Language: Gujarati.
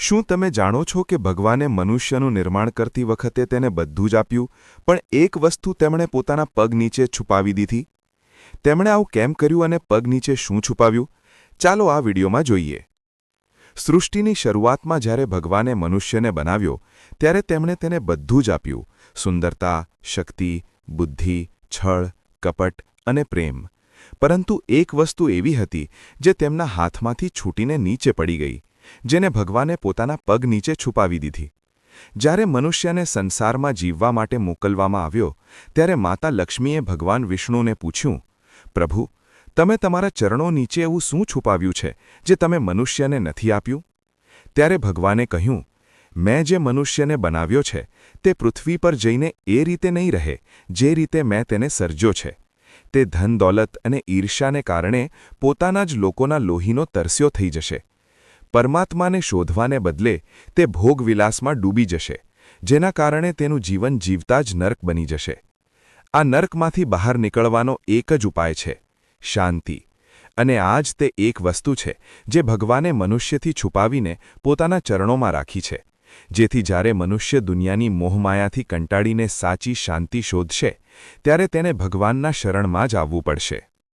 શું તમે જાણો છો કે ભગવાને મનુષ્યનું નિર્માણ કરતી વખતે તેને બધું જ આપ્યું, પણ એક વસ્તુ તેમણે પોતાના પગ નીચે છુપાવી દીધી? તેમણે આવું કેમ કર્યું અને પગ નીચે શું છુપાવ્યું? ચાલો આ વિડીયોમાં જોઈએ. સૃષ્ટિની શરૂઆતમાં જ્યારે ભગવાને મનુષ્યને બનાવ્યો, ત્યારે તેમણે તેને બધું જ આપ્યું: સુંદરતા, શક્તિ, બુદ્ધિ, છળ, કપટ અને પ્રેમ. પરંતુ એક વસ્તુ એવી હતી જે તેમના હાથમાંથી છૂટીને નીચે પડી ગઈ, જેને ભગવાને પોતાના પગ નીચે છુપાવી દીધી. જ્યારે મનુષ્યને સંસારમાં જીવવા માટે મોકલવામાં આવ્યો, ત્યારે માતા લક્ષ્મીએ ભગવાન વિષ્ણુને પૂછ્યું, પ્રભુ, તમે તમારા ચરણો નીચે એવું શું છુપાવ્યું છે જે તમે મનુષ્યને નથી આપ્યું? ત્યારે ભગવાને કહ્યું, મેં જે મનુષ્યને બનાવ્યો છે તે પૃથ્વી પર જઈને એ રીતે નહીં રહે જે રીતે મેં તેને સર્જ્યો છે. તે ધન દોલત અને ઈર્ષ્યાને કારણે પોતાના જ લોકોના લોહીનો તરસ્યો થઈ જશે. પરમાત્માને શોધવાને બદલે તે ભોગવિલાસમાં ડૂબી જશે, જેના કારણે તેનું જીવન જીવતા જ નર્ક બની જશે. આ નર્કમાંથી બહાર નીકળવાનો એક જ ઉપાય છે: શાંતિ. અને આ જ તે એક વસ્તુ છે જે ભગવાને મનુષ્યથી છુપાવીને પોતાના ચરણોમાં રાખી છે, જેથી જ્યારે મનુષ્ય દુનિયાની મોહમાયાથી કંટાળીને સાચી શાંતિ શોધશે, ત્યારે તેને ભગવાનના શરણમાં જ આવવું પડશે.